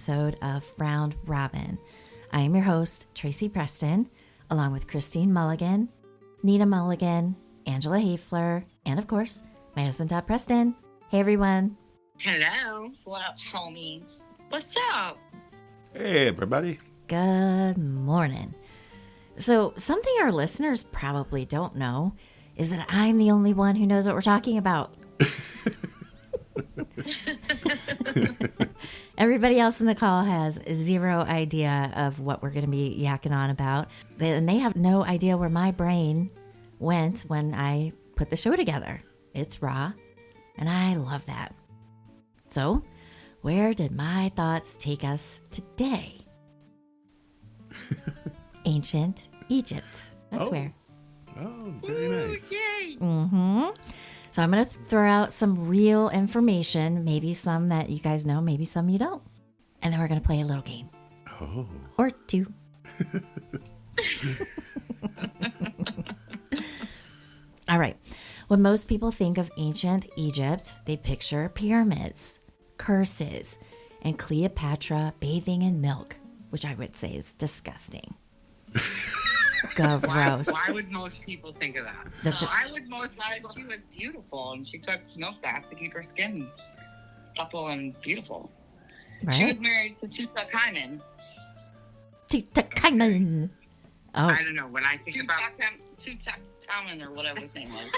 episode of Round Robin. I am your host, Tracy Preston, along with Christine Mulligan, Nina Mulligan, Angela Hafler, and of course, my husband, Todd Preston. Hey, everyone. Hello. What up, homies? What's up? Hey, everybody. Good morning. So, something our listeners probably don't know is that I'm the only one who knows what we're talking about. Everybody else in the call has zero idea of what we're going to be yakking on about. And they have no idea where my brain went when I put the show together. It's raw, and I love that. So, where did my thoughts take us today? Ancient Egypt. That's where. Oh, very nice. Yay. Mm-hmm. So I'm going to throw out some real information, maybe some that you guys know, maybe some you don't. And then we're going to play a little game. Oh. Or two. All right. When most people think of ancient Egypt, they picture pyramids, curses, and Cleopatra bathing in milk, which I would say is disgusting. Gross. Why would most people think of that? I would most likely she was beautiful and she took milk baths to keep her skin supple and beautiful. Right? She was married to Tutankhamun. Tutankhamun. Oh. I don't know. When I think about Tutankhamun or whatever his name was.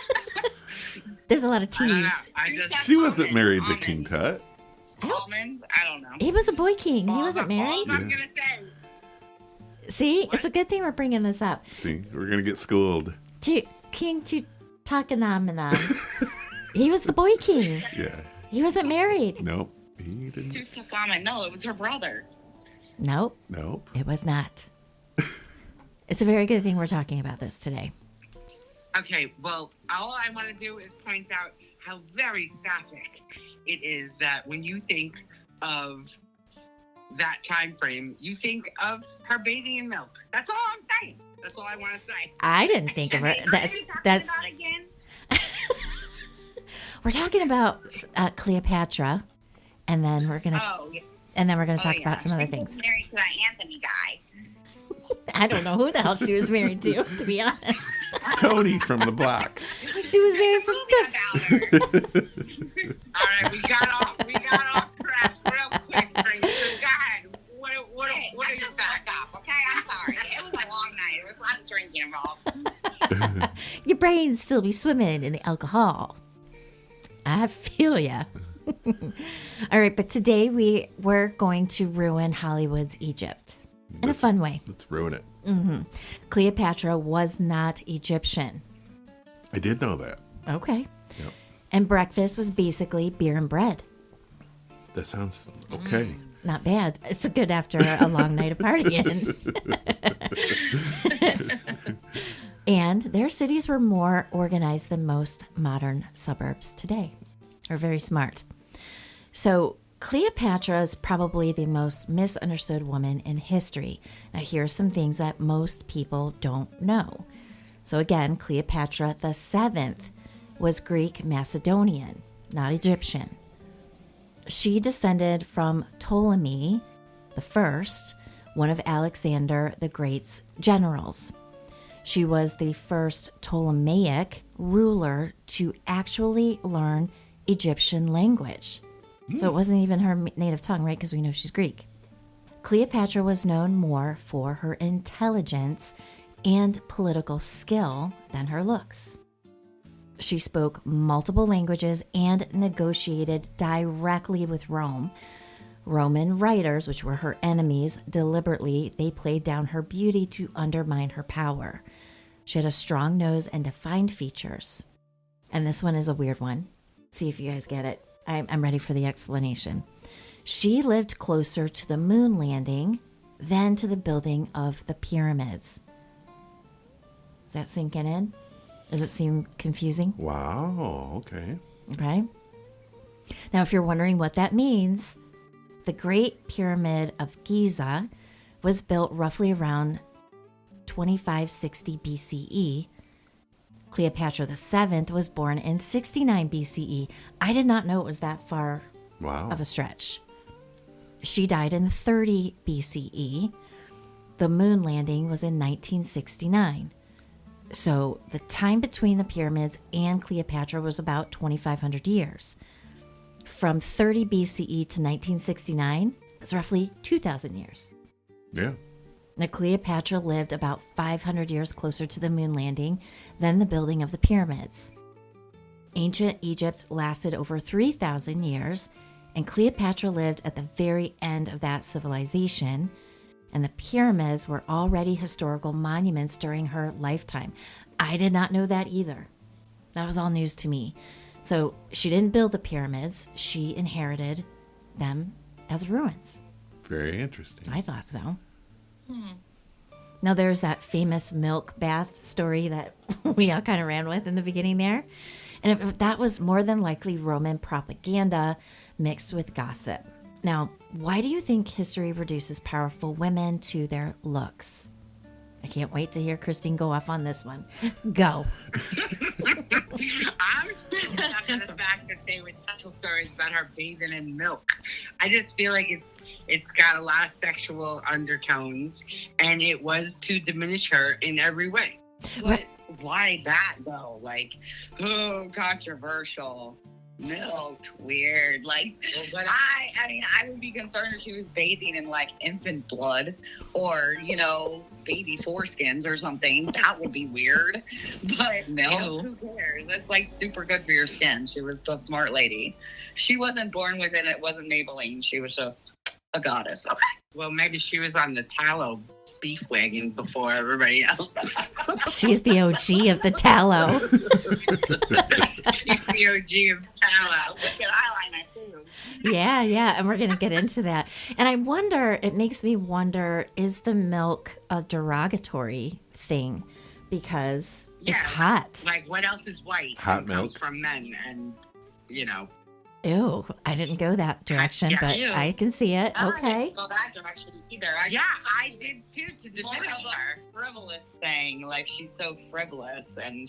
There's a lot of T's. She wasn't married to King Tut. Almonds? I don't know. He was a boy king. He wasn't married. All I'm going to say. See, it's a good thing we're bringing this up. See, we're going to get schooled. King Tutankhamun. He was the boy king. Yeah. He wasn't married. Nope. He didn't. Tutankhamun. No, it was her brother. Nope. Nope. It was not. It's a very good thing we're talking about this today. Okay, well, all I want to do is point out how very sapphic it is that when you think of that time frame, you think of her bathing in milk. That's all I'm saying. That's all I want to say. I didn't think of her. That's. About again? We're talking about Cleopatra, and then we're gonna. Oh, yeah. And then we're gonna talk about some other things. She was married to that Anthony guy. I don't know who the hell she was married to be honest. Tony from the block. She was married from. All right, we got off track real quick, Tracy. God, what are you back up? Okay, I'm sorry. It was a long night. There was a lot of drinking involved. Your brain still be swimming in the alcohol. I feel ya. All right, but today we're going to ruin Hollywood's Egypt in a fun way. Let's ruin it. Mm-hmm. Cleopatra was not Egyptian. I did know that. Okay. Yep. And breakfast was basically beer and bread. That sounds okay. Not bad. It's good after a long night of partying. And their cities were more organized than most modern suburbs today. They're very smart. So Cleopatra is probably the most misunderstood woman in history. Now, here are some things that most people don't know. So again, Cleopatra the 7th was Greek Macedonian, not Egyptian. She descended from Ptolemy the First, one of Alexander the Great's generals. She was the first Ptolemaic ruler to actually learn Egyptian language. So it wasn't even her native tongue, right? Because we know she's Greek. Cleopatra was known more for her intelligence and political skill than her looks. She spoke multiple languages and negotiated directly with Rome. Roman writers, which were her enemies, deliberately, they played down her beauty to undermine her power. She had a strong nose and defined features. And this one is a weird one. See if you guys get it. I'm ready for the explanation. She lived closer to the moon landing than to the building of the pyramids. Is that sinking in? Does it seem confusing? Wow. Okay. Okay. Now, if you're wondering what that means, the Great Pyramid of Giza was built roughly around 2560 BCE. Cleopatra the 7th was born in 69 BCE. I did not know it was that far Wow. of a stretch. She died in 30 BCE. The moon landing was in 1969. So the time between the pyramids and Cleopatra was about 2,500 years. From 30 BCE to 1969, it's roughly 2,000 years. Yeah. Now, Cleopatra lived about 500 years closer to the moon landing than the building of the pyramids. Ancient Egypt lasted over 3,000 years, and Cleopatra lived at the very end of that civilization, and the pyramids were already historical monuments during her lifetime. I did not know that either. That was all news to me. So she didn't build the pyramids. She inherited them as ruins. Very interesting. I thought so. Now, there's that famous milk bath story that we all kind of ran with in the beginning there. And that was more than likely Roman propaganda mixed with gossip. Now, why do you think history reduces powerful women to their looks? I can't wait to hear Christine go off on this one. Go. I'm still stuck on the fact that they would tell stories about her bathing in milk. I just feel like it's got a lot of sexual undertones, and it was to diminish her in every way. But why that though? Like, oh, controversial. Milk, weird. Like, I mean, I would be concerned if she was bathing in like infant blood or, baby foreskins or something. That would be weird. But milk, who cares? It's like super good for your skin. She was a smart lady. She wasn't born with it. It wasn't Maybelline. She was just a goddess. Okay. Well, maybe she was on the tallow beef wagon before everybody else. She's the OG of the tallow. She's the OG of tallow. With good eyeliner too. Yeah. And we're going to get into that. And it makes me wonder, is the milk a derogatory thing? Because it's hot. Like, what else is white? Hot milk. Comes from men and, Ew, I didn't go that direction, but ew. I can see it. I Okay. didn't go that direction either. I did too, to More diminish of her. a frivolous thing. Like, she's so frivolous, and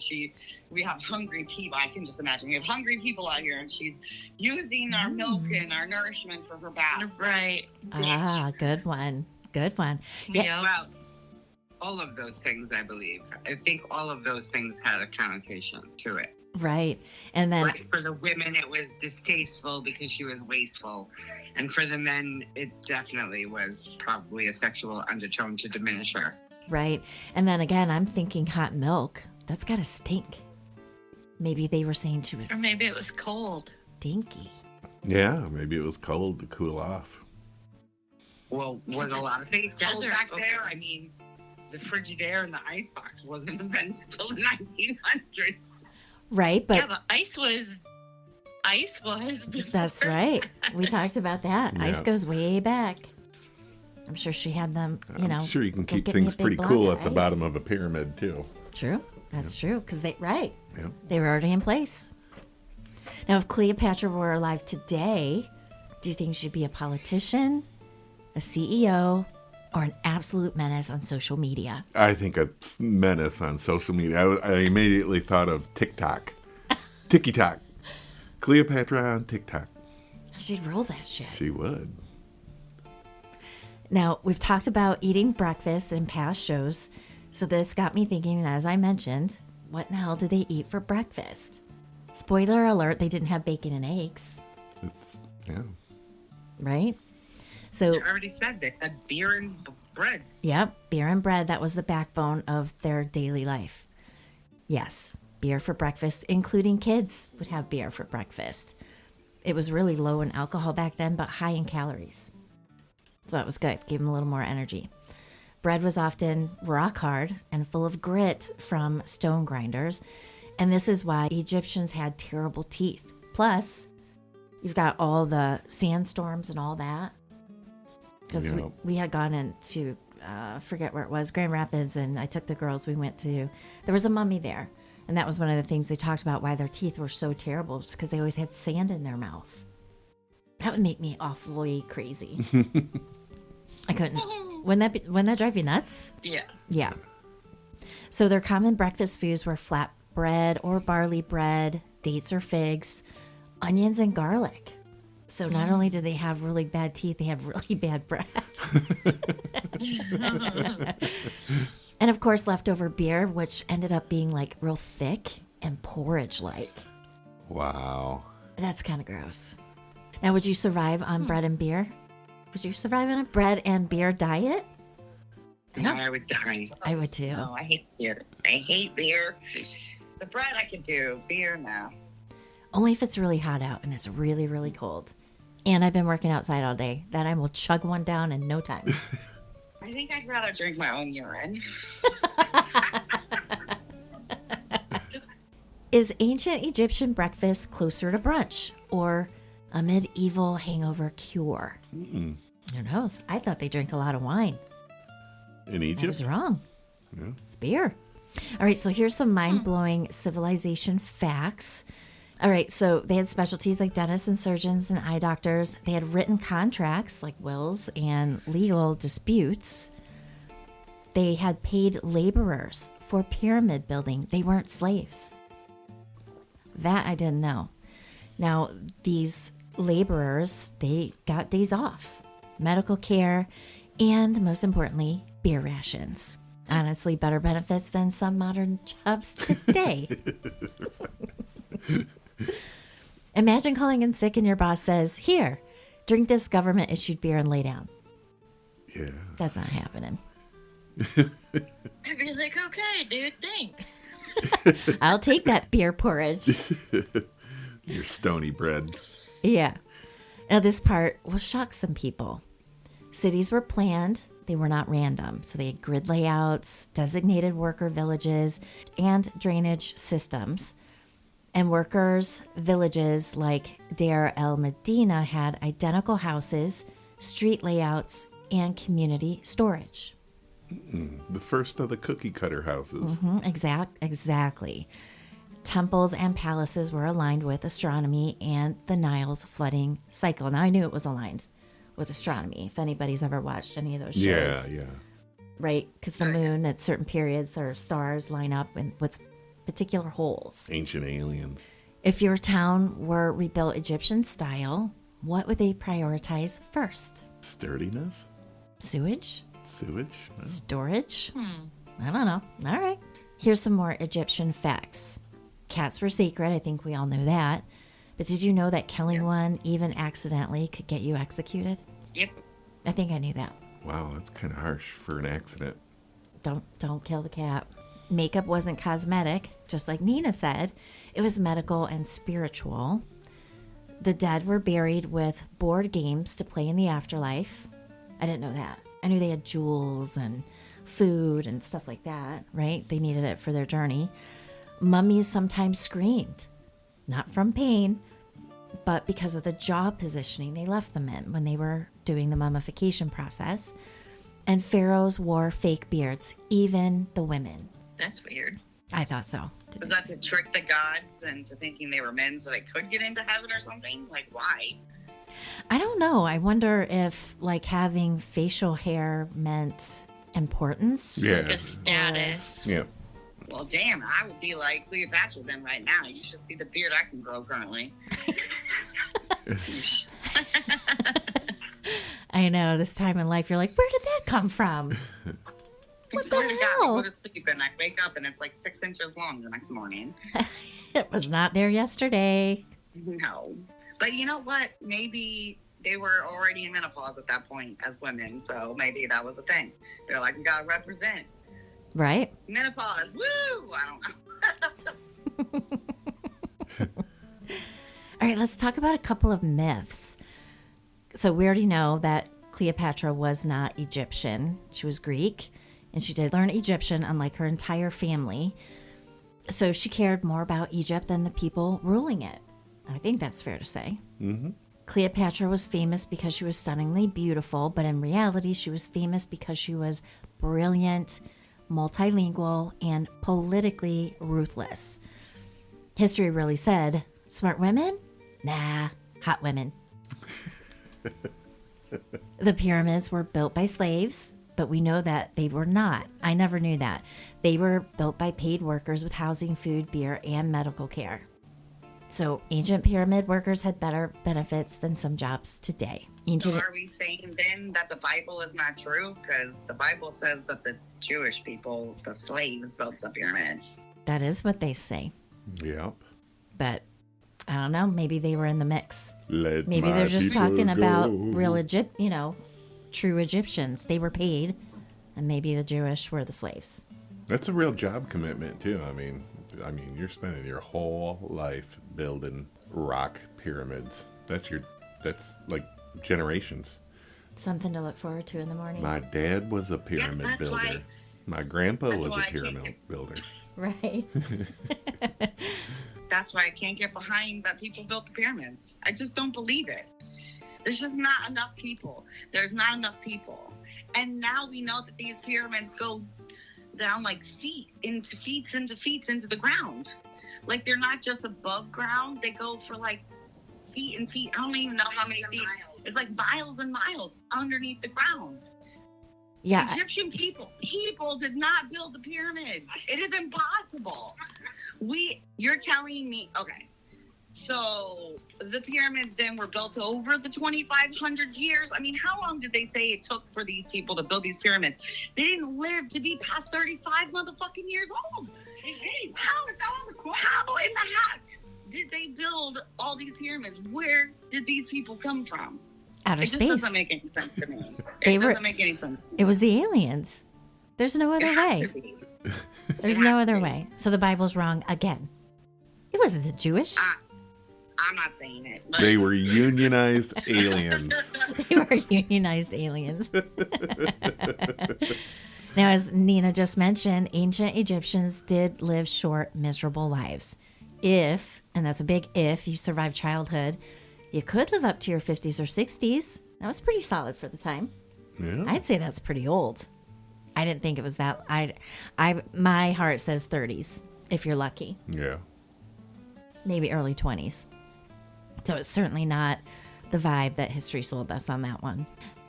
we have hungry people. I can just imagine we have hungry people out here, and she's using our milk and our nourishment for her bath. Right. Ah, good one. Yeah. Well, all of those things, I believe. I think all of those things had a connotation to it. Right. And then Like, for the women, it was distasteful because she was wasteful. And for the men, it definitely was probably a sexual undertone to diminish her. right. And then again, I'm thinking hot milk. That's got to stink. Maybe they were saying she was Or maybe it was cold. stinky. Yeah, maybe it was cold to cool off. Well, was a lot of things cold Desert, back okay. there? I mean, the Frigidaire and the icebox wasn't invented until the 1900s. Right. But Yeah, but ice was before. that's right. We talked about that. Yeah. Ice goes way back. I'm sure she had them, I'm sure you can go keep get me a things big pretty block cool of at the ice. bottom of a pyramid, too. True. That's true. Because they Yeah. They were already in place. Now, if Cleopatra were alive today, do you think she'd be a politician, a CEO, or an absolute menace on social media? I think a menace on social media. I immediately thought of TikTok. Tiki-Tok. Cleopatra on TikTok. She'd roll that shit. She would. Now, we've talked about eating breakfast in past shows, so this got me thinking, as I mentioned, what in the hell did they eat for breakfast? Spoiler alert, they didn't have bacon and eggs, Yeah. right? So, I already said they had beer and bread. yep, beer and bread, that was the backbone of their daily life. Yes, beer for breakfast, including kids would have beer for breakfast. It was really low in alcohol back then, but high in calories. So that was good, gave them a little more energy. Bread was often rock hard and full of grit from stone grinders, and this is why Egyptians had terrible teeth. Plus, you've got all the sandstorms and all that. Because Yeah. we had gone into, forget where it was, Grand Rapids, and I took the girls, we went to, there was a mummy there. And that was one of the things they talked about, why their teeth were so terrible, because they always had sand in their mouth. That would make me awfully crazy. I couldn't. Wouldn't that drive you nuts? Yeah. Yeah. So their common breakfast foods were flat bread or barley bread, dates or figs, onions and garlic. So not only do they have really bad teeth, they have really bad breath. And of course, leftover beer, which ended up being like real thick and porridge-like. Wow. That's kind of gross. Now, would you survive on bread and beer? Would you survive on a bread and beer diet? No, I would die. I would too. No, I hate beer. I hate beer. The bread I could do. Beer, no. Only if it's really hot out and it's really, really cold. And I've been working outside all day. Then I will chug one down in no time. I think I'd rather drink my own urine. Is ancient Egyptian breakfast closer to brunch or a medieval hangover cure? Mm-mm. Who knows? I thought they drink a lot of wine. In I Egypt? was wrong. Yeah. It's beer. All right, so here's some mind-blowing civilization facts. All right, so they had specialties like dentists and surgeons and eye doctors. They had written contracts like wills and legal disputes. They had paid laborers for pyramid building. They weren't slaves. That I didn't know. Now, these laborers, they got days off, medical care, and most importantly, beer rations. Honestly, better benefits than some modern jobs today. Imagine calling in sick and your boss says, "Here, drink this government-issued beer and lay down." Yeah. That's not happening. I'd be like, okay, dude, thanks. I'll take that beer porridge. Your stony bread. Yeah. Now, this part will shock some people. Cities were planned. They were not random. So they had grid layouts, designated worker villages, and drainage systems. And workers' villages like Deir el Medina had identical houses, street layouts, and community storage. The first of the cookie cutter houses. Exactly. Temples and palaces were aligned with astronomy and the Nile's flooding cycle. Now, I knew it was aligned with astronomy, if anybody's ever watched any of those shows. Yeah. Right? Because the moon at certain periods or stars line up with particular holes. Ancient aliens. If your town were rebuilt Egyptian style, what would they prioritize first? Sturdiness? Sewage? Sewage? No. Storage? I don't know. All right. Here's some more Egyptian facts. Cats were sacred. I think we all know that. But did you know that killing one, even accidentally, could get you executed? Yep. I think I knew that. Wow, that's kind of harsh for an accident. Don't kill the cat. Makeup wasn't cosmetic, just like Nina said. It was medical and spiritual. The dead were buried with board games to play in the afterlife. I didn't know that. I knew they had jewels and food and stuff like that, right? They needed it for their journey. Mummies sometimes screamed, not from pain, but because of the jaw positioning they left them in when they were doing the mummification process. And pharaohs wore fake beards, even the women. That's weird. I thought so. Was that to trick the gods into thinking they were men so they could get into heaven or something? Like, why? I don't know. I wonder if like having facial hair meant importance. Yeah. Like a status. Yeah. Well, damn, I would be like Cleopatra then right now. You should see the beard I can grow currently. I know, this time in life, you're like, where did that come from? I What swear the to God, hell? I go to sleep and I wake up and it's like 6 inches long the next morning. It was not there yesterday. No. But you know what? Maybe they were already in menopause at that point as women, so maybe that was a thing. They're like, we gotta represent Right? menopause. Woo! I don't know. All right, let's talk about a couple of myths. So we already know that Cleopatra was not Egyptian. She was Greek, and she did learn Egyptian, unlike her entire family. So she cared more about Egypt than the people ruling it. I think that's fair to say. Mm-hmm. Cleopatra was famous because she was stunningly beautiful, but in reality, she was famous because she was brilliant, multilingual, and politically ruthless. History really said, smart women? Nah, hot women. The pyramids were built by slaves, but we know that they were not. I never knew that. They were built by paid workers with housing, food, beer, and medical care. So ancient pyramid workers had better benefits than some jobs today. So are we saying then that the Bible is not true? Because the Bible says that the Jewish people, the slaves, built the pyramids. That is what they say. Yep. But I don't know. Maybe they were in the mix. Let Maybe my they're just people talking go. about real true Egyptians. They were paid, and maybe the Jewish were the slaves. That's a real job commitment too. I mean, you're spending your whole life building rock pyramids. That's like generations. Something to look forward to in the morning. My dad was a pyramid that's builder. why- My grandpa was why a I can't pyramid builder. Right. That's why I can't get behind that people built the pyramids. I just don't believe it. There's just not enough people. There's not enough people. And now we know that these pyramids go down like feet into the ground. Like they're not just above ground. They go for like feet and feet. I don't even know how many feet. It's like miles and miles underneath the ground. Yeah. Egyptian people did not build the pyramids. It is impossible. You're telling me, okay, so the pyramids then were built over the 2,500 years. I mean, how long did they say it took for these people to build these pyramids? They didn't live to be past 35 motherfucking years old. How in the heck did they build all these pyramids? Where did these people come from? Outer It just space. doesn't make any sense to me. They It were- doesn't make any sense. It was the aliens. There's no other It has way. to be. There's It no has to other be. way. So the Bible's wrong again. It wasn't the Jewish. I'm not saying it. But They were unionized aliens. They were unionized aliens. Now, as Nina just mentioned, ancient Egyptians did live short, miserable lives. If, and that's a big if, you survived childhood, you could live up to your 50s or 60s. That was pretty solid for the time. Yeah. I'd say that's pretty old. I didn't think it was that. My heart says 30s, if you're lucky. Yeah. Maybe early 20s. So it's certainly not the vibe that history sold us on that one.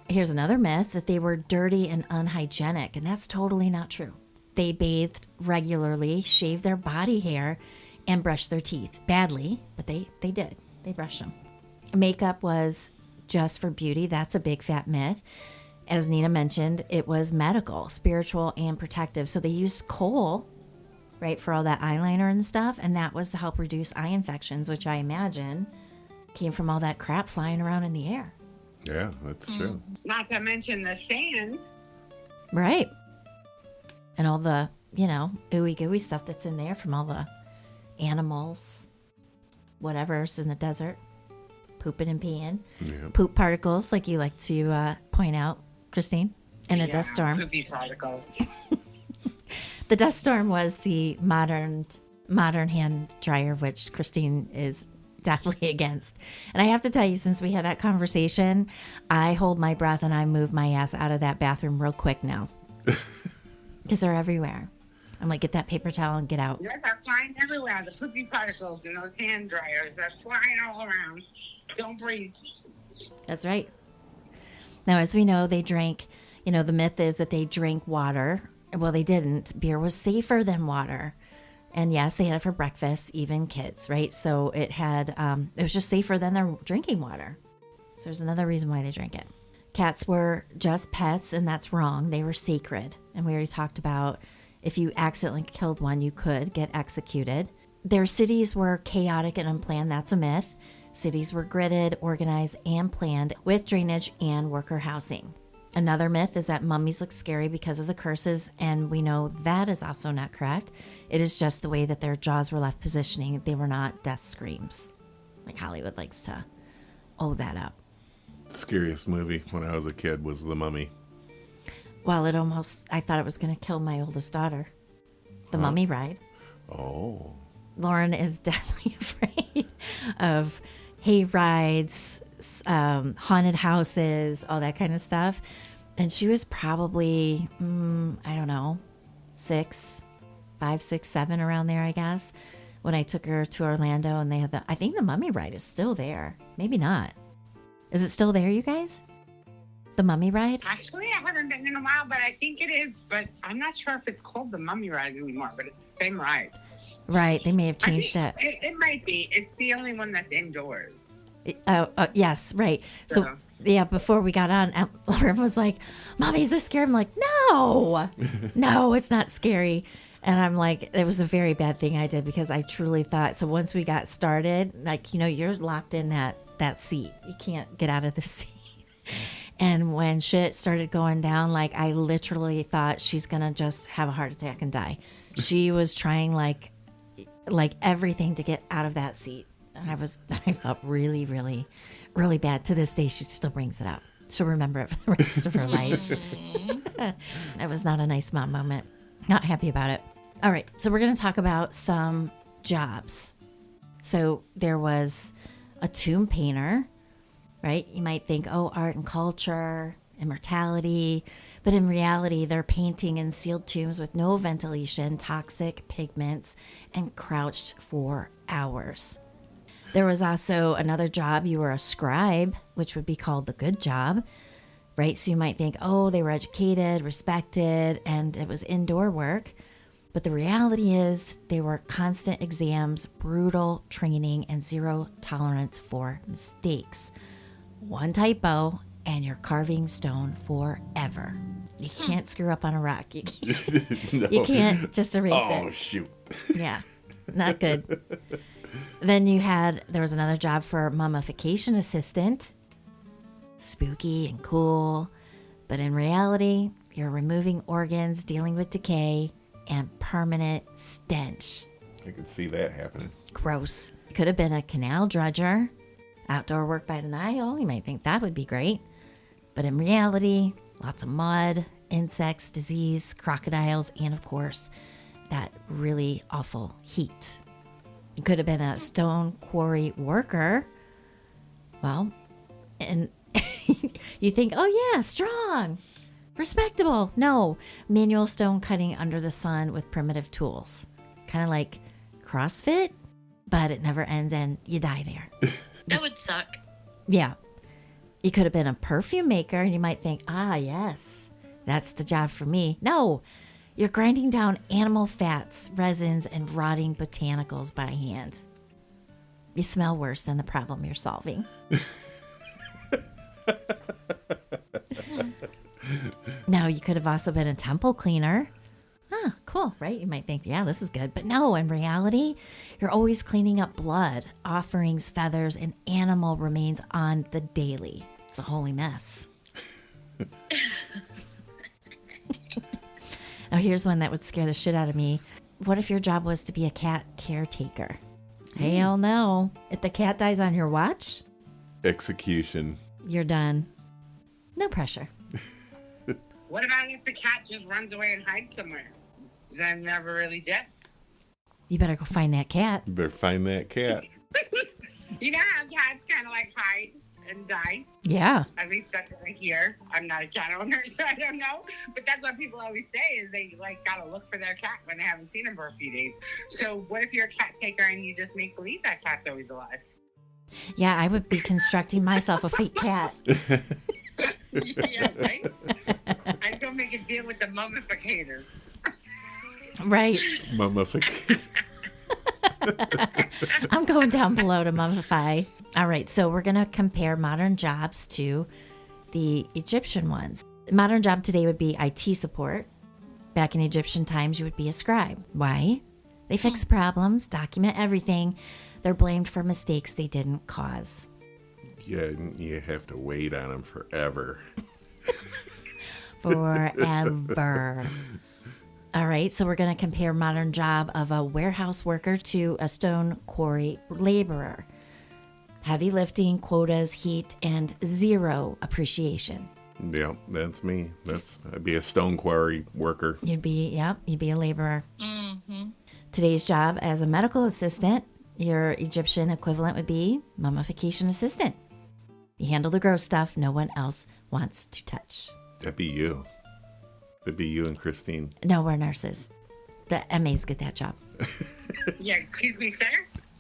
Here's another myth, that they were dirty and unhygienic, and that's totally not true. They bathed regularly, shaved their body hair, and brushed their teeth. Badly, but they did. They brushed them. Makeup was just for beauty. That's a big fat myth. As Nina mentioned, it was medical, spiritual, and protective. So they used coal, right, for all that eyeliner and stuff, and that was to help reduce eye infections, which I imagine came from all that crap flying around in the air. Yeah, that's true. Not to mention the sand. Right. And all the, ooey gooey stuff that's in there from all the animals, whatever's in the desert, pooping and peeing. Yeah. Poop particles, like you like to point out, Christine, in a dust storm. Poopy particles. The dust storm was the modern hand dryer, which Christine is definitely against. And I have to tell you, since we had that conversation, I hold my breath and I move my ass out of that bathroom real quick now. Because they're everywhere. I'm like, get that paper towel and get out. Yeah, they're flying everywhere. The poopy particles in those hand dryers, they're flying all around. Don't breathe. That's right. Now, as we know, they drank, the myth is that they drank water. Well, they didn't. Beer was safer than water. And yes, they had it for breakfast, even kids, right? So it was just safer than their drinking water. So there's another reason why they drank it. Cats were just pets, and that's wrong. They were sacred. And we already talked about if you accidentally killed one, you could get executed. Their cities were chaotic and unplanned. That's a myth. Cities were gridded, organized, and planned with drainage and worker housing. Another myth is that mummies look scary because of the curses, and we know that is also not correct. It is just the way that their jaws were left positioning. They were not death screams, like Hollywood likes to that up. Scariest movie when I was a kid was The Mummy. Well, I thought it was going to kill my oldest daughter. The Mummy ride. Oh. Lauren is definitely afraid of hay rides, haunted houses, all that kind of stuff. And she was probably, I don't know, 5, 6, 7 around there, I guess, when I took her to Orlando and they had I think the Mummy ride is still there. Maybe not. Is it still there, you guys? The mummy ride? Actually, I haven't been in a while, but I think it is. But I'm not sure if it's called the mummy ride anymore, but it's the same ride. Right. They may have changed it. It might be. It's the only one that's indoors. Yes, right. So, yeah, before we got on, Lauren was like, Mommy, is this scary? I'm like, no, no, it's not scary. And I'm like, it was a very bad thing I did because I truly thought, so once we got started, like, you're locked in that seat. You can't get out of the seat. And when shit started going down, like, I literally thought she's going to just have a heart attack and die. She was trying like everything to get out of that seat. And I felt really, really, really bad. To this day, she still brings it up. She'll remember it for the rest of her life. That was not a nice mom moment. Not happy about it. All right, so we're going to talk about some jobs. So there was a tomb painter, right? You might think, oh, art and culture, immortality. But in reality, they're painting in sealed tombs with no ventilation, toxic pigments, and crouched for hours. There was also another job. You were a scribe, which would be called the good job, right? So you might think, oh, they were educated, respected, and it was indoor work. But the reality is they were constant exams, brutal training, and zero tolerance for mistakes. One typo, and you're carving stone forever. You can't screw up on a rock. You can't, No. you can't just erase it. Oh, shoot. Yeah, not good. Then there was another job for mummification assistant. Spooky and cool. But in reality, you're removing organs, dealing with decay, and permanent stench. I can see that happening. Gross. Could have been a canal dredger. Outdoor work by the Nile. You might think that would be great. But in reality, lots of mud, insects, disease, crocodiles, and of course, that really awful heat. You could have been a stone quarry worker. Well, and you think, oh yeah, strong, respectable. No, manual stone cutting under the sun with primitive tools. Kind of like CrossFit, but it never ends and you die there. That would suck. Yeah. You could have been a perfume maker and you might think, yes, that's the job for me. No, you're grinding down animal fats, resins, and rotting botanicals by hand. You smell worse than the problem you're solving. Now, you could have also been a temple cleaner. Cool, right? You might think, yeah, this is good. But no, in reality, you're always cleaning up blood, offerings, feathers, and animal remains on the daily. It's a holy mess. Now, here's one that would scare the shit out of me. What if your job was to be a cat caretaker? Hell no. If the cat dies on your watch, Execution. you're done. No pressure. What about if the cat just runs away and hides somewhere? Then never really dead. You better go find that cat. You better find that cat. You know how cats kind of like hide and die? Yeah. At least that's what I hear. I'm not a cat owner, so I don't know. But that's what people always say is they like gotta look for their cat when they haven't seen him for a few days. So what if you're a cat taker and you just make believe that cat's always alive? Yeah, I would be constructing myself a fake cat. Yeah, right? I'd go make a deal with the mummificators. Right. Mummification. I'm going down below to mummify. All right, so we're going to compare modern jobs to the Egyptian ones. A modern job today would be IT support. Back in Egyptian times, you would be a scribe. Why? They fix problems, document everything. They're blamed for mistakes they didn't cause. Yeah, you have to wait on them forever. Forever. All right, so we're going to compare modern job of a warehouse worker to a stone quarry laborer. Heavy lifting, quotas, heat, and zero appreciation. Yeah, that's me. I'd be a stone quarry worker. You'd be a laborer. Mm-hmm. Today's job as a medical assistant, your Egyptian equivalent would be mummification assistant. You handle the gross stuff no one else wants to touch. That'd be you. That'd be you and Christine. No, we're nurses. The MAs get that job. Yeah, excuse me, sir?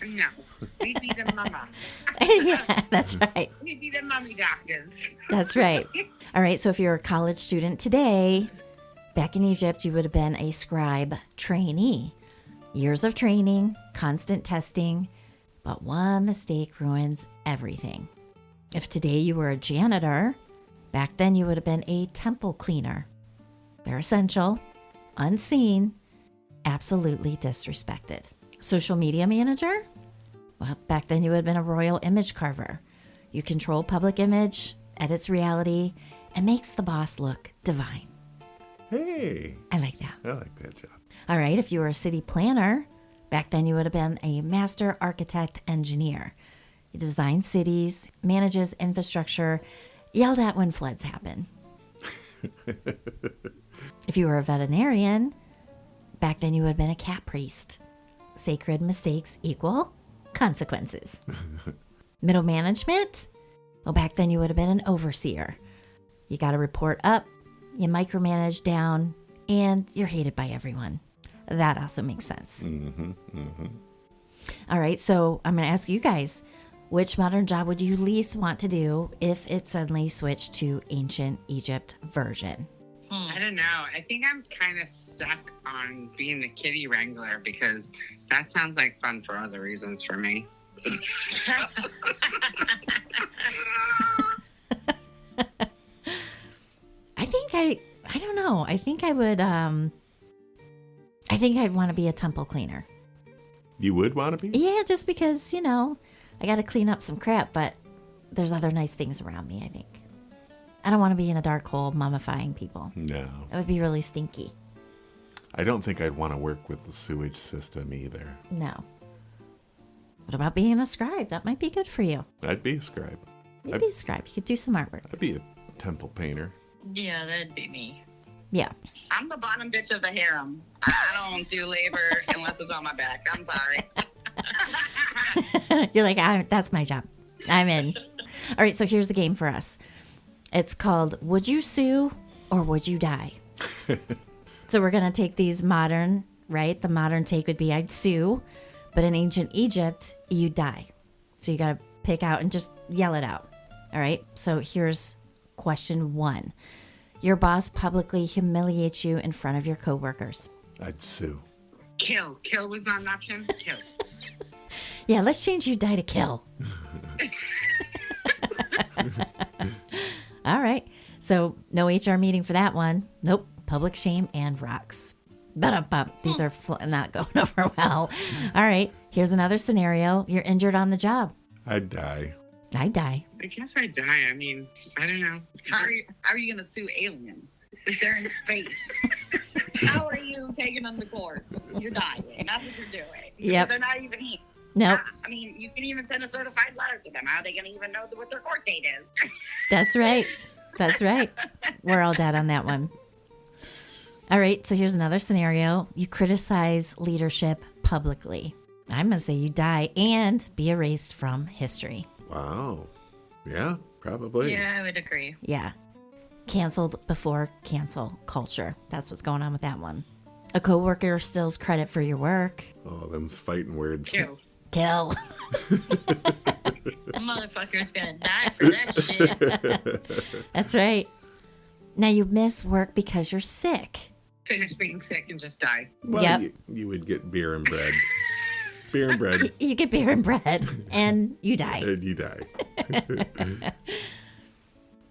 No. We'd be the mama. Yeah, that's right. We'd be the mummy doctors. That's right. All right, so if you're a college student today, back in Egypt, you would have been a scribe trainee. Years of training, constant testing, but one mistake ruins everything. If today you were a janitor, back then you would have been a temple cleaner. They're essential, unseen, absolutely disrespected. Social media manager? Well, back then you would have been a royal image carver. You control public image, edits reality, and makes the boss look divine. Hey, I like that. I like that job. All right, if you were a city planner, back then you would have been a master architect engineer. You design cities, manages infrastructure, yelled at when floods happen. If you were a veterinarian, back then you would have been a cat priest. Sacred mistakes equal consequences. Middle management? Well, back then you would have been an overseer. You got to report up, you micromanage down, and you're hated by everyone. That also makes sense. All right, so I'm going to ask you guys, which modern job would you least want to do if it suddenly switched to ancient Egypt version? I don't know. I think I'm kind of stuck on being the kitty wrangler because that sounds like fun for other reasons for me. I don't know. I think I would, I think I'd want to be a temple cleaner. You would want to be? Yeah, just because, I got to clean up some crap, but there's other nice things around me, I think. I don't want to be in a dark hole mummifying people. No. It would be really stinky. I don't think I'd want to work with the sewage system either. No. What about being a scribe? That might be good for you. I'd be a scribe. You'd be a scribe. You could do some artwork. I'd be a temple painter. Yeah, that'd be me. Yeah. I'm the bottom bitch of the harem. I don't do labor unless it's on my back. I'm sorry. You're like, that's my job. I'm in. All right, so here's the game for us. It's called Would You Sue or Would You Die? So we're going to take these modern, right? The modern take would be I'd sue, but in ancient Egypt, you die. So you got to pick out and just yell it out. All right, so here's question 1. Your boss publicly humiliates you in front of your coworkers. I'd sue. Kill. Kill was not an option. Kill. Yeah, let's change you die to kill. All right. So no HR meeting for that one. Nope. Public shame and rocks. Ba-dum-bum. These are not going over well. All right. Here's another scenario. You're injured on the job. I'd die. I die. I guess I die. I mean, I don't know. How are you going to sue aliens if they're in space? How are you taking them to court? You're dying. That's what you're doing. Yep. They're not even here. Nope. I mean, you can even send a certified letter to them. How are they going to even know what their court date is? That's right. That's right. We're all dead on that one. All right. So here's another scenario. You criticize leadership publicly. I'm going to say you die and be erased from history. Wow. Yeah, probably. Yeah, I would agree. Yeah. Canceled before cancel culture. That's what's going on with that one. A coworker steals credit for your work. Oh, them's fighting words. Kill. Kill. Motherfucker's gonna die for that shit. That's right. Now you miss work because you're sick. Finish being sick and just die. Well, Yep. you would get beer and bread. Beer and bread. You get beer and bread and you die. And you die.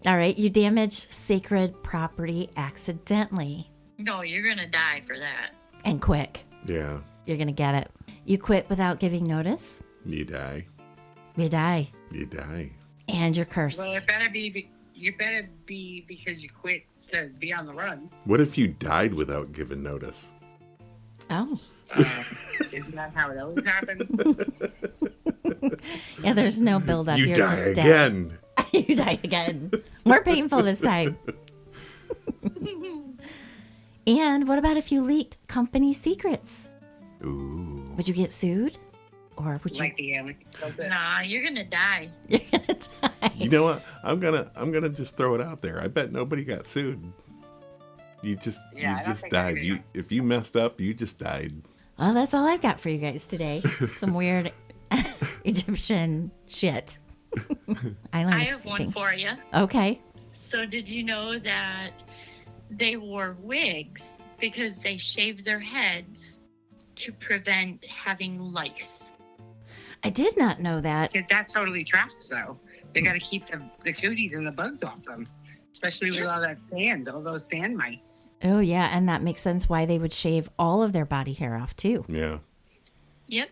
All right. You damage sacred property accidentally No, you're gonna die for that. and quick. Yeah, You're going to get it. You quit without giving notice. you die. You die. You die. And you're cursed. Well, it better be. You better be because you quit to be on the run. What if you died without giving notice? Oh. Isn't that how it always happens? Yeah, there's no build up. You You're die just dead. again. You die again. More painful this time. And what about if you leaked company secrets? Ooh. Would you get sued? Or would you? Like the alien. That's it. Nah, you're gonna die. You're gonna die. You know what? I'm gonna just throw it out there. I bet nobody got sued. You just Yeah, I don't think died. anybody If you messed up, you just died. Well, that's all I've got for you guys today. Some weird Egyptian shit. I learned I have one things. for you. Okay. So did you know that they wore wigs because they shaved their heads to prevent having lice? I did not know that. That totally tracks, though. They got to keep the cooties and the bugs off them, especially with all that sand, all those sand mites. Oh, yeah. And that makes sense why they would shave all of their body hair off, too. Yeah. Yep.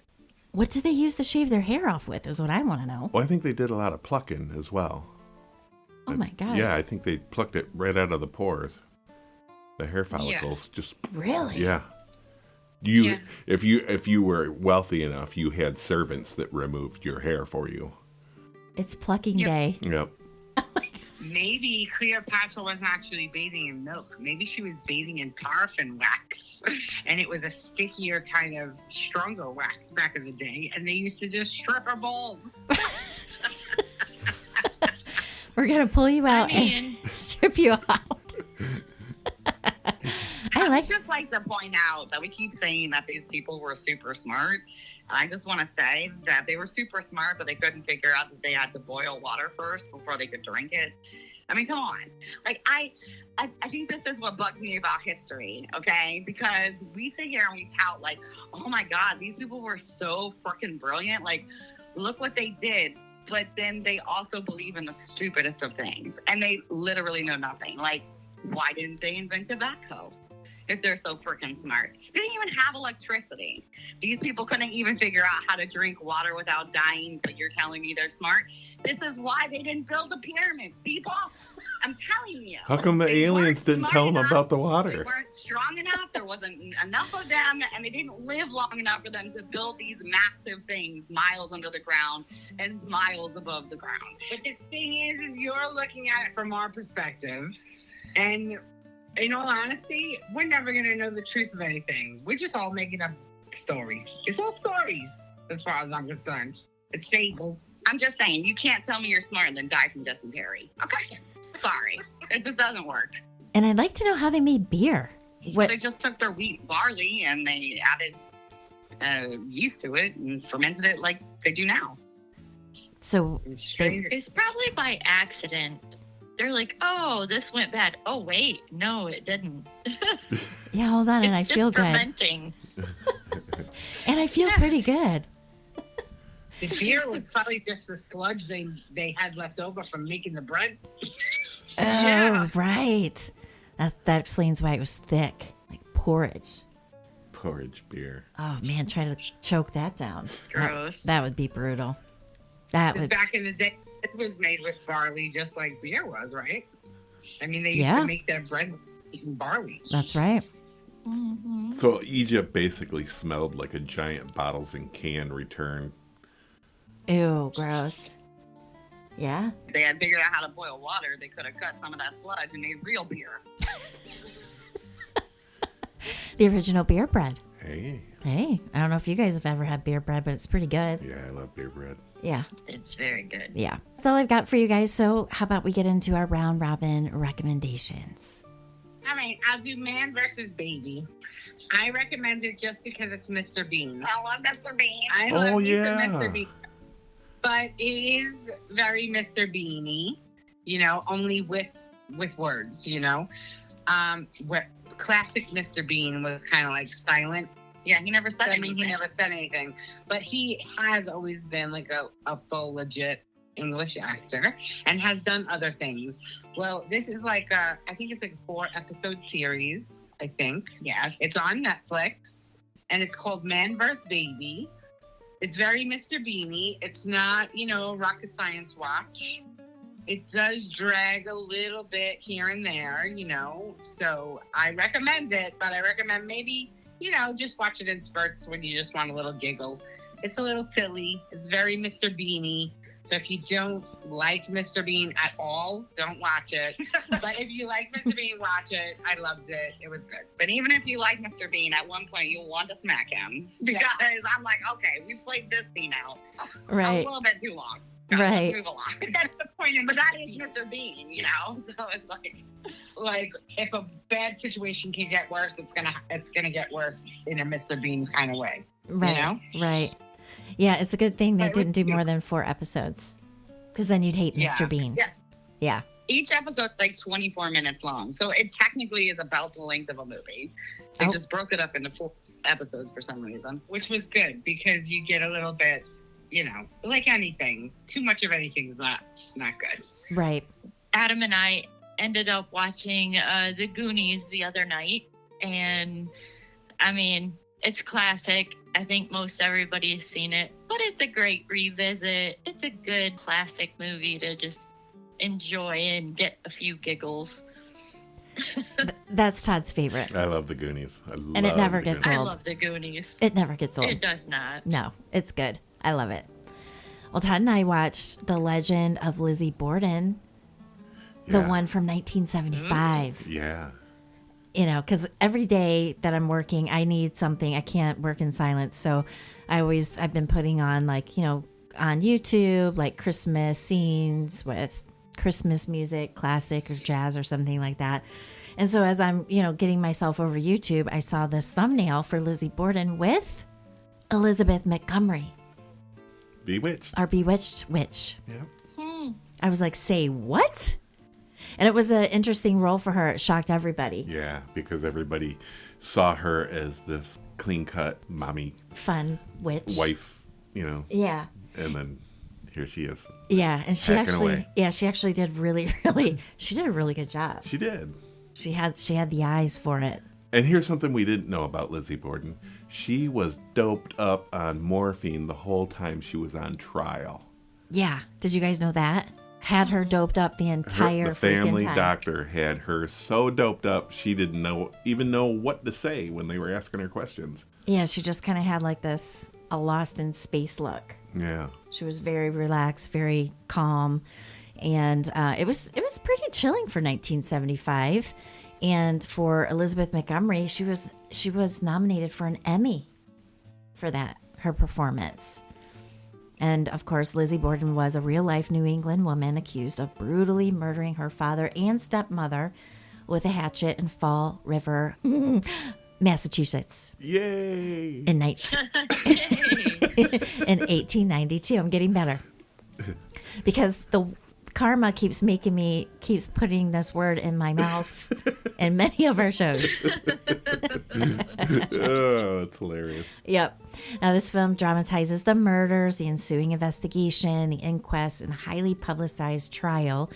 What do they use to shave their hair off with is what I want to know. Well, I think they did a lot of plucking as well. Oh, my God. Yeah, I think they plucked it right out of the pores. The hair follicles just Really? yeah. Yeah. If you were wealthy enough, you had servants that removed your hair for you. It's plucking Yep. day. Yep. Maybe Cleopatra wasn't actually bathing in milk. Maybe she was bathing in paraffin wax. And it was a stickier kind of stronger wax back in the day. And they used to just strip her balls. We're going to pull you out mean- and strip you out. I just like to point out that we keep saying that these people were super smart. And I just want to say that they were super smart, but they couldn't figure out that they had to boil water first before they could drink it. I mean, come on. Like, I think this is what bugs me about history, okay? Because we sit here and we tout like, oh my God, these people were so freaking brilliant. Like, look what they did. But then they also believe in the stupidest of things. And they literally know nothing. Like, why didn't they invent a backhoe? If they're so freaking smart. They didn't even have electricity. These people couldn't even figure out how to drink water without dying, but you're telling me they're smart? This is why they didn't build the pyramids, people. I'm telling you. How come the They aliens weren't didn't smart tell them enough. about the They water? weren't strong enough. There wasn't enough of them, and they didn't live long enough for them to build these massive things miles under the ground and miles above the ground. But the thing is you're looking at it from our perspective. And in all honesty, we're never going to know the truth of anything. We're just all making up stories. It's all stories, as far as I'm concerned. It's fables. I'm just saying, you can't tell me you're smart and then die from dysentery. Okay. Sorry. It just doesn't work. And I'd like to know how they made beer. What? They just took their wheat barley and they added yeast to it and fermented it like they do now. So, It's strange. It's probably by accident. They're like, oh, this went bad. Oh, wait. No, it didn't. yeah, hold on, and I It's feel just good. fermenting. And I feel Yeah. pretty good. The beer was probably just the sludge they had left over from making the bread. Oh, Yeah. right. That explains why it was thick, like porridge. Porridge beer. Oh man, try to choke that down. Gross. That would be brutal. That Just would. back in the day, it was made with barley just like beer was, right? I mean, they used Yeah. to make their bread with eating barley. That's right. Mm-hmm. So Egypt basically smelled like a giant bottles and can return. Ew, gross. Yeah. If they had figured out how to boil water, they could have cut some of that sludge and made real beer. The original beer bread. Hey. Hey, I don't know if you guys have ever had beer bread, but it's pretty good. Yeah, I love beer bread. Yeah. It's very good. Yeah. That's all I've got for you guys. So, how about we get into our round robin recommendations? All right, I'll do Man versus Baby. I recommend it just because it's Mr. Bean. I love Mr. Bean. I Oh, love you yeah. for Mr. Bean. But it is very Mr. Beanie, you know, only with words, you know. Where classic Mr. Bean was kind of like silent. Yeah, he never said I mean, anything. he never said anything. But he has always been like a full legit English actor and has done other things. Well, this is like I think it's like a 4-episode series, I think. Yeah. It's on Netflix and it's called Man vs. Baby. It's very Mr. Beanie. It's not, you know, rocket science watch. It does drag a little bit here and there, you know. So I recommend it, but I recommend maybe, you know, just watch it in spurts when you just want a little giggle. It's a little silly. It's very Mr. Beanie. So if you don't like Mr. Bean at all, don't watch it. But if you like Mr. Bean, watch it. I loved it. It was good. But even if you like Mr. Bean, at one point you'll want to smack him. Because I'm like, okay, we played this scene out a Right. little bit too long. Right. Let's move along. That's the point. But that is Mr. Bean, you know? So it's Like if a bad situation can get worse, it's gonna get worse in a Mr. Bean kind of way. Right. know? Right. Yeah, it's a good thing they But it didn't was do cute. more than 4 episodes. Because then you'd hate Mr. Yeah. Bean. Yeah. Yeah. Each episode's like 24 minutes long, so it technically is about the length of a movie. They Oh. just broke it up into 4 episodes for some reason. Which was good because you get a little bit, like anything. Too much of anything's not good. Right. Adam and I ended up watching The Goonies the other night. And I mean, it's classic. I think most everybody has seen it, but it's a great revisit. It's a good classic movie to just enjoy and get a few giggles. That's Todd's favorite. I love the Goonies. And it never the gets Goonies. I old. love The Goonies. It never gets old. It does not. No, it's good. I love it. Well, Todd and I watched The Legend of Lizzie Borden, the Yeah. one from 1975. Yeah. Because every day that I'm working, I need something. I can't work in silence. So I've been putting on on YouTube, like Christmas scenes with Christmas music, classic or jazz or something like that. And so as I'm, getting myself over YouTube, I saw this thumbnail for Lizzie Borden with Elizabeth Montgomery, Bewitched. our bewitched witch. Yeah. I was like, say what? And it was an interesting role for her. It shocked everybody. Yeah, because everybody saw her as this clean-cut mommy Fun witch. wife, Yeah. and then here she is. Yeah. And she Hacking away. she actually did she did a really good job. She did. She had the eyes for it. And here's something we didn't know about Lizzie Borden. She was doped up on morphine the whole time she was on trial. Yeah. Did you guys know that? Had her doped up the entire The family freaking time. doctor had her so doped up she didn't even know what to say when they were asking her questions. Yeah, she just kind of had a lost in space look. Yeah. She was very relaxed, very calm, and it was pretty chilling for 1975. And for Elizabeth Montgomery, she was nominated for an Emmy for her performance. And of course, Lizzie Borden was a real-life New England woman accused of brutally murdering her father and stepmother with a hatchet in Fall River, Massachusetts, Yay! in 1892. I'm getting better because the karma keeps putting this word in my mouth in many of our shows. Oh, that's hilarious. Yep. Now, this film dramatizes the murders, the ensuing investigation, the inquest, and the highly publicized trial.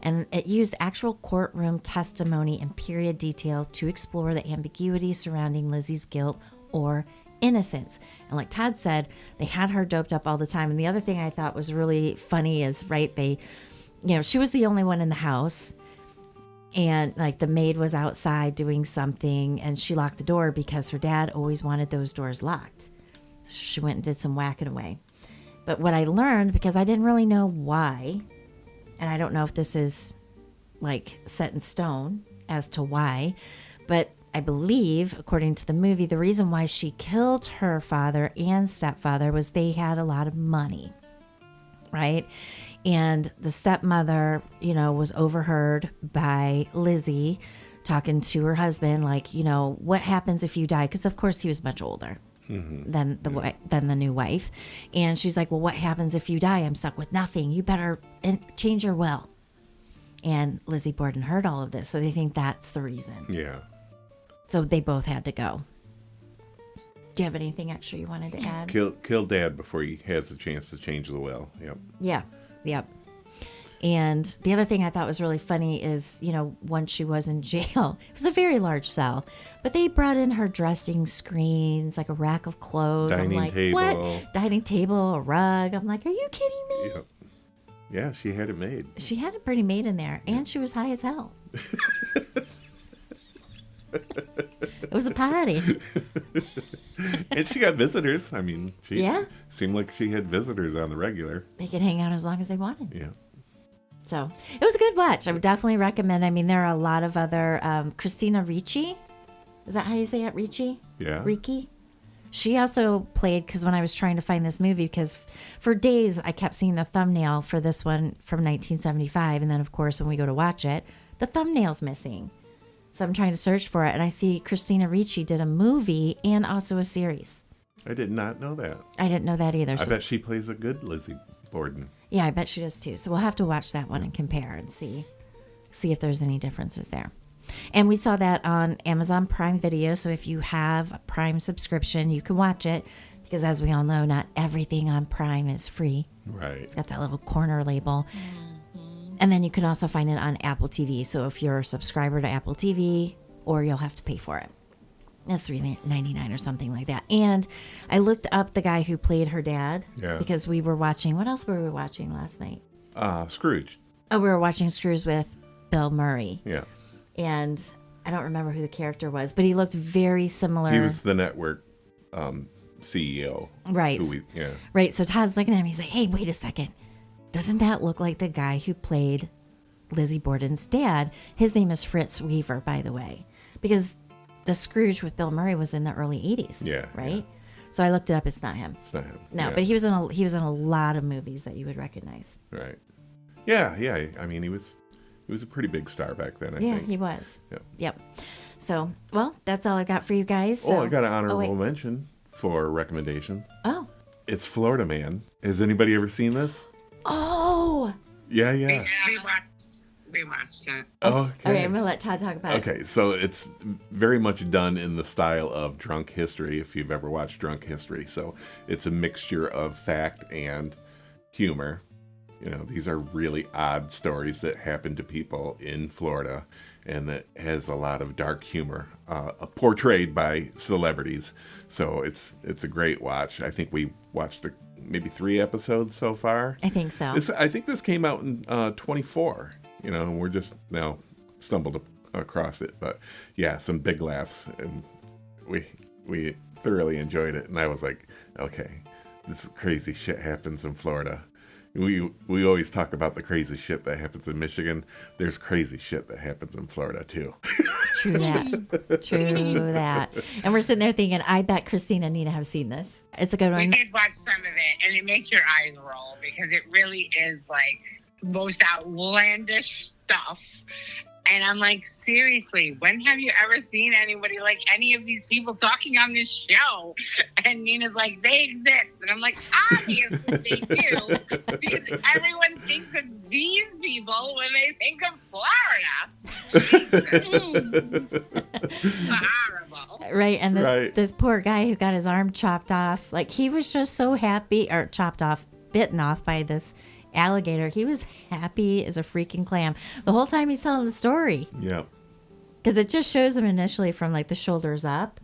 And it used actual courtroom testimony and period detail to explore the ambiguity surrounding Lizzie's guilt or innocence. And like Todd said, they had her doped up all the time. And the other thing I thought was really funny is, she was the only one in the house. And the maid was outside doing something and she locked the door because her dad always wanted those doors locked. So she went and did some whacking away. But what I learned, because I didn't really know why, and I don't know if this is set in stone as to why, but I believe, according to the movie, the reason why she killed her father and stepfather was they had a lot of money, right? And the stepmother, was overheard by Lizzie talking to her husband, what happens if you die? Because of course he was much older than the new wife. And she's like, well, what happens if you die? I'm stuck with nothing. You better change your will. And Lizzie Borden heard all of this, so they think that's the reason. Yeah. So they both had to go. Do you have anything extra you wanted to add? Kill Dad before he has a chance to change the will. Yep. Yeah. Yep. And the other thing I thought was really funny is, once she was in jail, it was a very large cell, but they brought in her dressing screens, like a rack of clothes. Dining I'm like, table. what? Dining table, a rug. I'm like, are you kidding me? Yep. Yeah, she had it made. She had it pretty made in there, and she was high as hell. It was a party. And she got visitors. I mean, she Yeah. seemed like she had visitors on the regular. They could hang out as long as they wanted. Yeah. So it was a good watch. I would definitely recommend. I mean, there are a lot of other Christina Ricci. Is that how you say it? Ricci? Yeah. Ricci? She also played, because when I was trying to find this movie, because for days I kept seeing the thumbnail for this one from 1975. And then, of course, when we go to watch it, the thumbnail's missing. So I'm trying to search for it. And I see Christina Ricci did a movie and also a series. I did not know that. I didn't know that either. I So, bet she plays a good Lizzie Borden. yeah, I bet she does too. So we'll have to watch that one and compare and see if there's any differences there. And we saw that on Amazon Prime Video. So if you have a Prime subscription, you can watch it because, as we all know, not everything on Prime is free. Right. It's got that little corner label. And then you can also find it on Apple TV. So if you're a subscriber to Apple TV, or you'll have to pay for it. That's $3.99 or something like that. And I looked up the guy who played her dad because we were watching. What else were we watching last night? Scrooge. Oh, we were watching Scrooge with Bill Murray. Yeah. And I don't remember who the character was, but he looked very similar. He was the network CEO. Right. Right. So Todd's looking at him. He's like, hey, wait a second. Doesn't that look like the guy who played Lizzie Borden's dad? His name is Fritz Weaver, by the way, because the Scrooge with Bill Murray was in the early 80s. Yeah. Right. Yeah. So I looked it up. It's not him. It's not him. No, yeah. but he was in a lot of movies that you would recognize. Right. Yeah. Yeah. I mean, he was a pretty big star back then, I think. Yeah, he was. Yep. So, well, that's all I got for you guys. So. I got an honorable mention for recommendation. Oh. It's Florida Man. Has anybody ever seen this? Oh. Yeah. We watched it. Okay, I'm going to let Todd talk about it. Okay, so it's very much done in the style of Drunk History, if you've ever watched Drunk History. So it's a mixture of fact and humor. You know, these are really odd stories that happen to people in Florida, and that has a lot of dark humor portrayed by celebrities. So it's a great watch. I think we watched maybe 3 episodes so far. I think so. I think this came out in 24. You know, and we're just now stumbled across it. But yeah, some big laughs, and we thoroughly enjoyed it. And I was like, okay, this crazy shit happens in Florida. We always talk about the crazy shit that happens in Michigan. There's crazy shit that happens in Florida too. True that. And we're sitting there thinking, I bet Christina and Nina have seen this. It's a good one. We did watch some of it, and it makes your eyes roll because it really is like most outlandish stuff. And I'm like, seriously, when have you ever seen anybody like any of these people talking on this show? And Nina's like, they exist. And I'm like, obviously they do, because everyone thinks of these people when they think of Florida. Horrible. Right, and this poor guy who got his arm chopped off, like he was just so happy, or bitten off by this alligator. He was happy as a freaking clam the whole time he's telling the story. Yeah. Because it just shows him initially from like the shoulders up,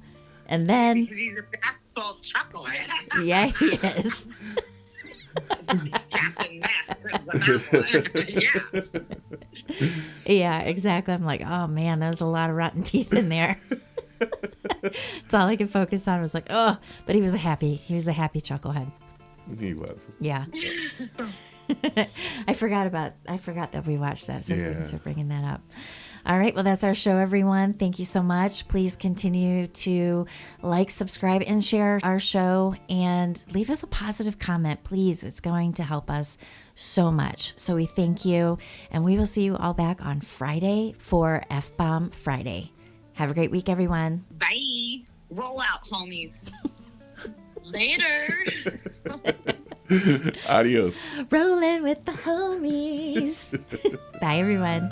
and then because he's a bath salt chucklehead. Yeah, he is. Captain Matt is the one. Yeah, exactly. I'm like, oh man, there's a lot of rotten teeth in there. That's all I could focus on was like, oh, but he was a happy chucklehead. He was. Yeah. I forgot that we watched that. So thanks for bringing that up. All right. Well, that's our show, everyone. Thank you so much. Please continue to like, subscribe, and share our show, and leave us a positive comment, please. It's going to help us so much. So we thank you, and we will see you all back on Friday for F-Bomb Friday. Have a great week, everyone. Bye. Roll out, homies. Later. Adios. Rolling with the homies. Bye, everyone.